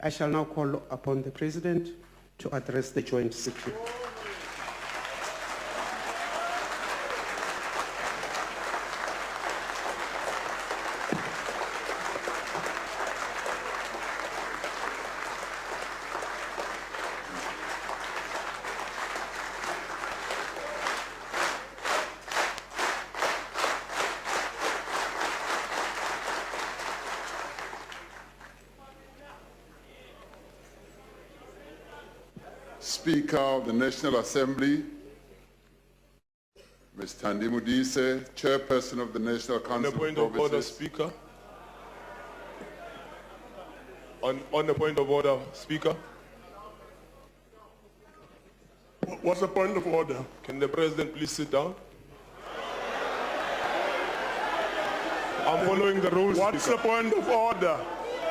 I shall now call upon the President to address the joint sitting. Speaker of the National Assembly, Ms. Thandi Modise, Chairperson of the National Council of Provinces. On the point of order, Speaker. On the point of order, Speaker. What's the point of order? Can the President please sit down? I'm following the rules, What's Speaker. the point of order?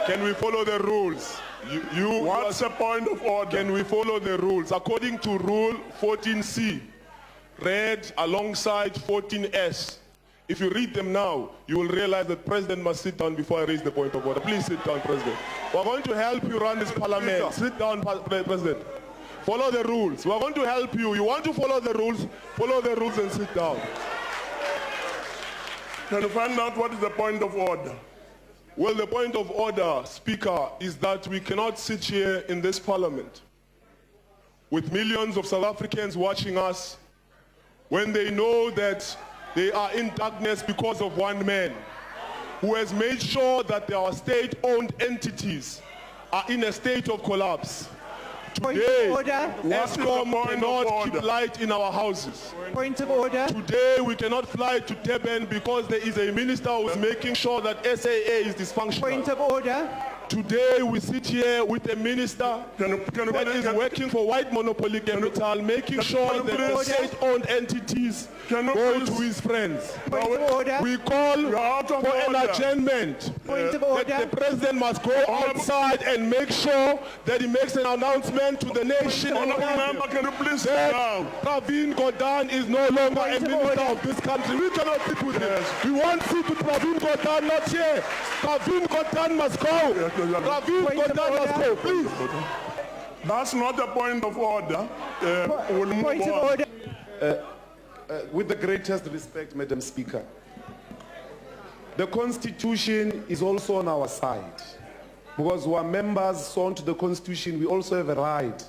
Can we follow the rules? What's the point of order? Can we follow the rules? According to Rule 14C, read alongside 14S. If you read them now, you will realize that President must sit down before I raise the point of order. Please sit down, President. We're going to help you run this parliament. Sit down, President. Follow the rules. We're going to help you. You want to follow the rules and sit down. Can you find out what is the point of order? Well, the point of order, Speaker, is that we cannot sit here in this parliament with millions of South Africans watching us when they know that they are in darkness because of one man who has made sure that our state-owned entities are in a state of collapse. Today, Eskom cannot keep light in our houses. Point of order. Today, we cannot fly to Durban because there is a minister who is making sure that SAA is dysfunctional. Point of order. Today, we sit here with a minister that is working for white monopoly capital, making sure that the state-owned entities go to his friends. Point of order. We call for an adjournment. Point of order. That the president must go outside and make sure that he makes an announcement to the nation. Can you please sit down? Pravin Gordhan is no longer a minister of this country. We cannot sit with him. We want to sit with Pravin Gordhan, not here. Pravin Gordhan must go. Pravin Gordhan must go, please. That's not a point of order. Point of order. With the greatest respect, Madam Speaker, the Constitution is also on our side. Because we are members sworn to the Constitution, we also have a right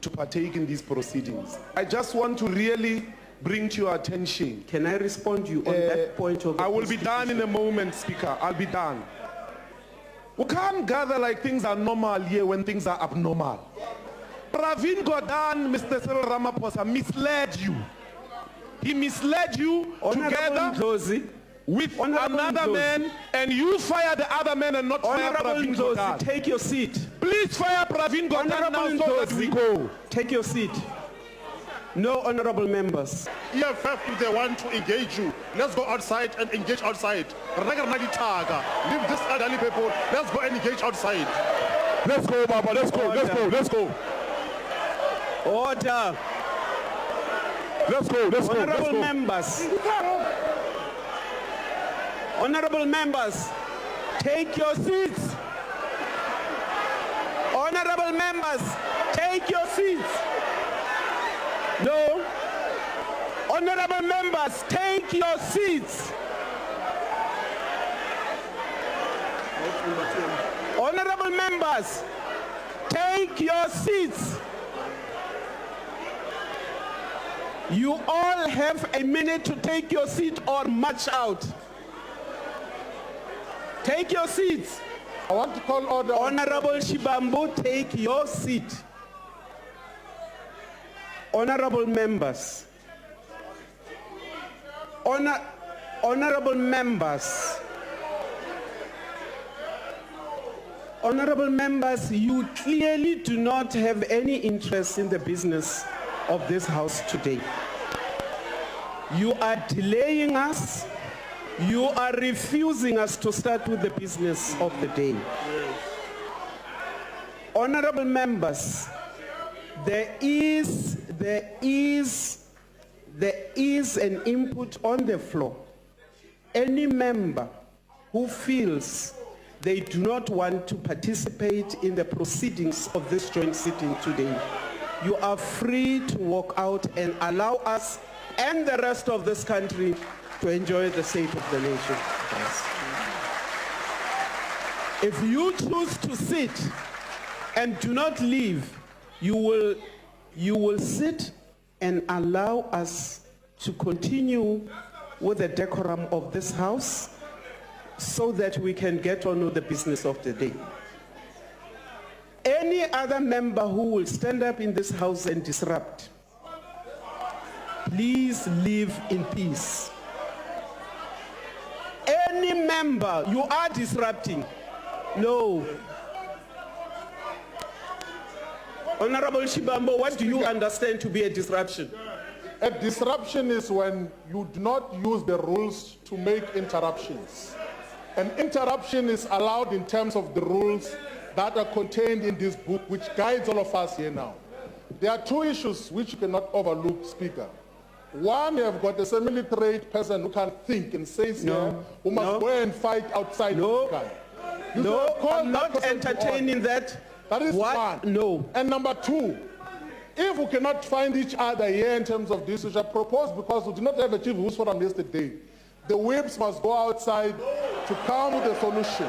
to partake in these proceedings. I just want to really bring to your attention. Can I respond to you on that point of the I will be done in a moment, Speaker. I'll be done. We can't gather like things are normal here when things are abnormal. Pravin Gordhan, Mr. Cyril Ramaphosa, misled you. He misled you together with another man, and you fire the other man and not fire Pravin Gordhan. Take your seat. Please fire Pravin Gordhan now so that we go. Take your seat. No honorable members. EFF, if they want to engage you, let's go outside and engage outside. Leave this elderly people. Let's go and engage outside. Let's go, Baba. Let's go. Let's go. Let's go. Order. Let's go. Let's go. Honorable members. Honorable members, take your seats. Honorable members, take your seats. No. Honorable members, take your seats. Honorable members, take your seats. You all have a minute to take your seat or march out. Take your seats. I want to call order. Honorable Shibambu, take your seat. Honorable members. Honorable members. Honorable members, you clearly do not have any interest in the business of this house today. You are delaying us. You are refusing us to start with the business of the day. Honorable members, there is an input on the floor. Any member who feels they do not want to participate in the proceedings of this joint sitting today, you are free to walk out and allow us and the rest of this country to enjoy the state of the nation. If you choose to sit and do not leave, you will sit and allow us to continue with the decorum of this house so that we can get on with the business of the day. Any other member who will stand up in this house and disrupt, please live in peace. Any member, you are disrupting. No. Honorable Shibambo, what do you understand to be a disruption? A disruption is when you do not use the rules to make interruptions. An interruption is allowed in terms of the rules that are contained in this book, which guides all of us here now. There are two issues which you cannot overlook, Speaker. One, you have got a semi-literate person who can think and says here, who must go and fight outside the country. No, I'm not entertaining that. That is one. No. And number two, if we cannot find each other here in terms of this, which I propose because we did not have a chief whips forum yesterday, the whips must go outside to come with a solution.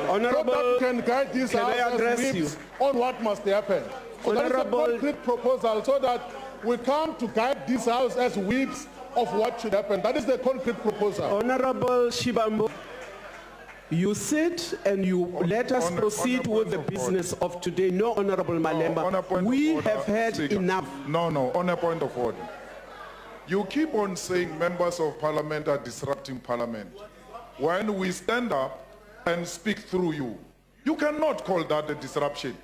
Honorable, so that we can guide this can I house address as whips you? on what must happen. So that is a concrete proposal so that we come to guide this house as whips of what should happen. That is the concrete proposal. Honorable Shibambo, you sit and you let us proceed with the business of today. No, Honorable Malemba, we have had enough. No, on a point of order. You keep on saying members of parliament are disrupting parliament. When we stand up and speak through you, you cannot call that a disruption.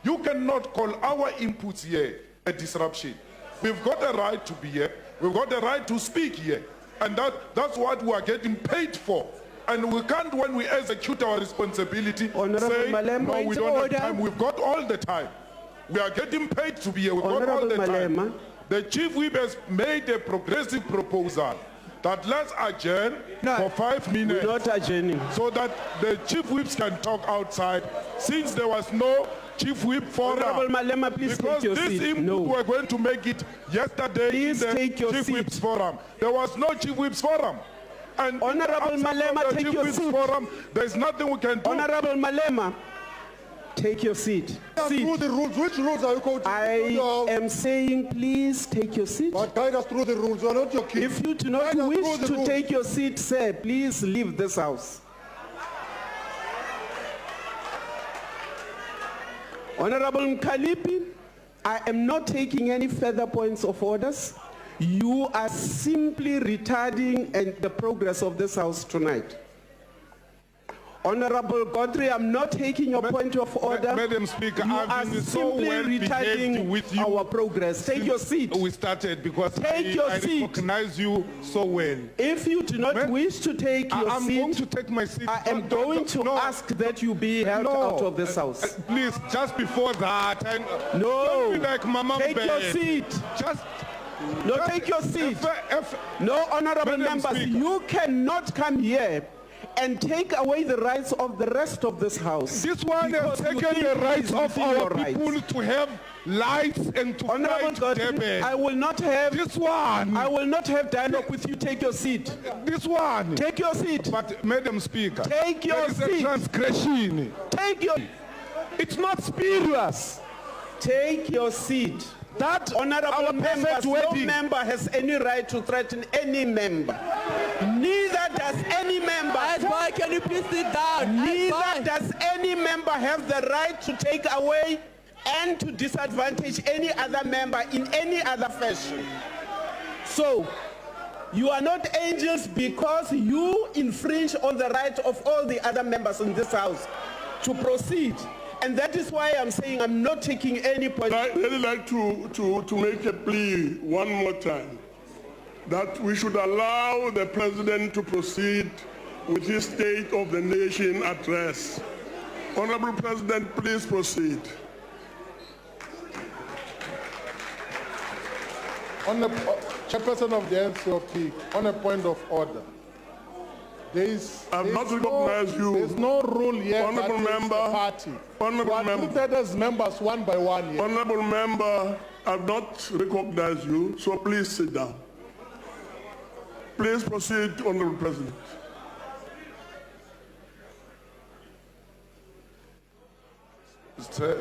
You cannot call our inputs here a disruption. We've got a right to be here. We've got a right to speak here. And that's what we are getting paid for. And we can't, when we execute our responsibility, Honorable say, Malemba, no, we it's don't have order. time. We've got all the time. We are getting paid to be here. We've got all the time. The chief whip has made a progressive proposal that let's adjourn for 5 minutes. We're not adjourning. So that the chief whips can talk outside, since there was no chief whip forum. Honorable Malema, please take your Because seat. this input were going to make it yesterday Please in the take your chief seat. whips forum. There was no chief whips forum. And Honorable Malema, take your seat. Forum, there's nothing we can do. Honorable Malema, take your seat. Through the rules. Which rules are you quoting? I am saying please take your seat. But guide us through the rules. You are not your king. If you do not Guide us wish through the to rules. take your seat, sir, please leave this house. Honorable Mkalipi, I am not taking any further points of orders. You are simply retarding the progress of this house tonight. Honorable Godfrey, I'm not taking your point of order. Madam Speaker, you I've are been so simply well behaved retarding with you our progress. Take your seat. We started because Take your I seat. recognize you so well. If you do not wish to take your I'm seat, going to take my seat. I am going to ask that you be held out of this house. Please, just before that, and No, don't be like Mama take your Bear. seat. Just No, take your seat. If No, honorable Madam members, Speaker. you cannot come here and take away the rights of the rest of this house. this one has Because you taken think the rights it is of within our your people rights. to have lights and to Honorable fight Godfrey, Durban. I will not have This one. I will not have dialogue with you. Take your seat. This one. Take your seat. But, Madam Speaker, Take your there is a seat. transgression. Take your It's not spurious. Take your seat. That Honorable our members, perfect no wedding. member has any right to threaten any member. Neither does any member. Boy, can you please sit down? Neither does any member have the right to take away and to disadvantage any other member in any other fashion. So, you are not angels because you infringe on the right of all the other members in this house to proceed. And that is why I'm saying I'm not taking any point. I'd really like to make a plea one more time that we should allow the president to proceed with his State of the Nation address. Honorable President, please proceed. On the chairperson of the NCOP, on a point of order. I've not recognized you. There's no rule here Honourable that is member. a party. Honourable You are member. treated as members one by one here. Honourable member, I've not recognized you, so please sit down. Please proceed, Honourable President.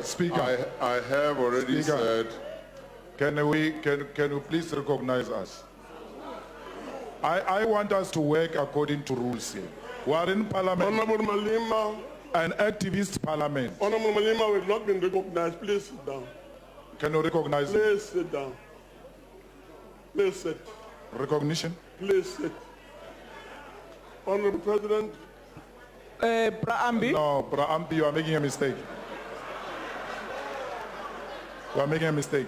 Speaker, I have already Speaker. said, can you please recognize us? I want us to work according to rules here. We are in parliament, Honourable Malima, an activist parliament. Honourable Malima, we've not been recognized. Please sit down. Can you recognize me? Please sit down. Please sit. Recognition? Please sit. Honourable President, Praambi. No, Ampi, you are making a mistake. You are making a mistake.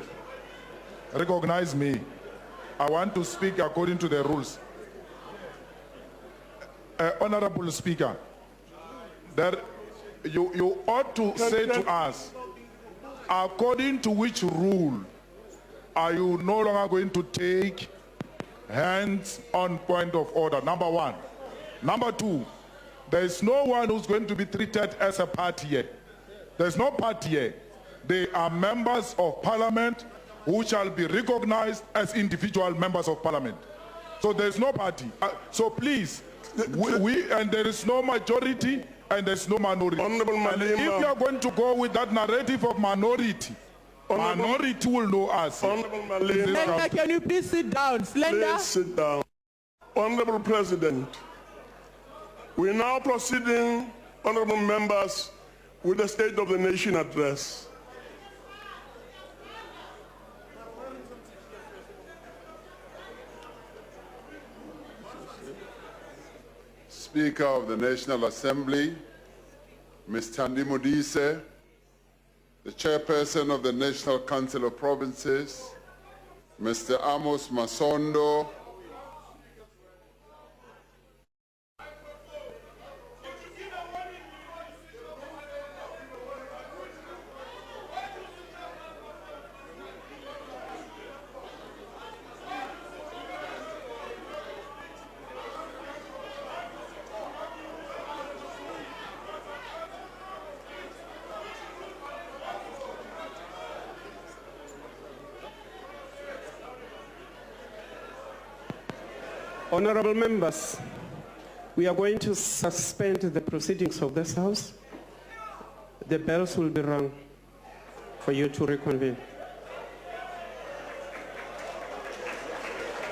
Recognize me. I want to speak according to the rules. Honorable Speaker, you ought to say to us, according to which rule are you no longer going to take hands on point of order? Number one. Number two, there is no one who's going to be treated as a party here. There's no party here. They are members of parliament who shall be recognized as individual members of parliament. So there's no party. So please, and there is no majority and there's no minority. Honourable And if Malema. you are going to go with that narrative of minority, minority will know us. Honourable In Malema. this Slender, country. can you please sit down? Slender. Please sit down. Honourable President, we're now proceeding, honourable members, with the State of the Nation address. Speaker of the National Assembly, Ms. Thandi Modise, the Chairperson of the National Council of Provinces, Mr. Amos Masondo, Honorable members, we are going to suspend the proceedings of this House. The bells will be rung for you to reconvene.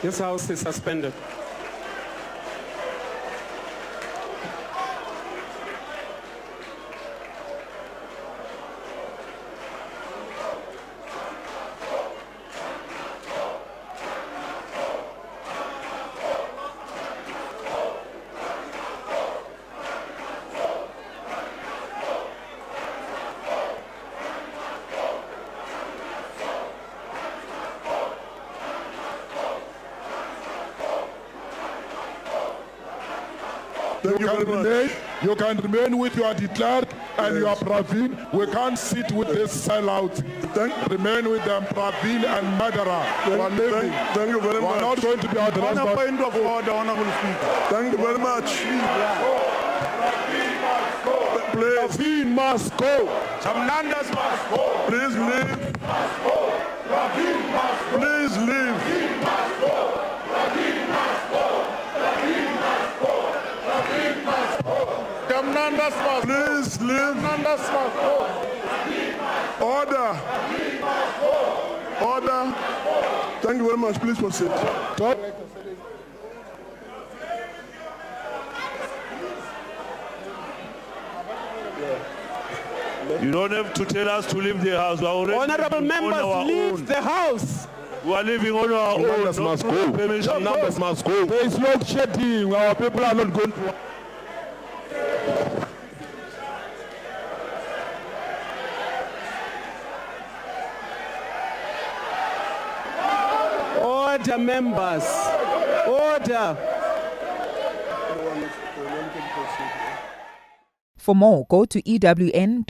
This House is suspended. You can remain with your declared and your pravin. We can't sit with this sellout. Remain with them, pravin and murderer. Thank you very We are much. not going to be addressed. On a point of order, Honourable Speaker. Thank you very much. Please, Pravin must go. Chamnandas must go. please leave. Please leave. Chamnandas must go. Please leave. Chamnandas must go. Order. Order. Thank you very much. Please proceed. You don't have to tell us to leave the house. We are already Honorable leaving on our members, leave own. the House. We are leaving on our own. Numbers must go. Permission. Numbers must go. There is no shedding. Our people are not going to. Order, members. Order. For more, go to ewn.co.za.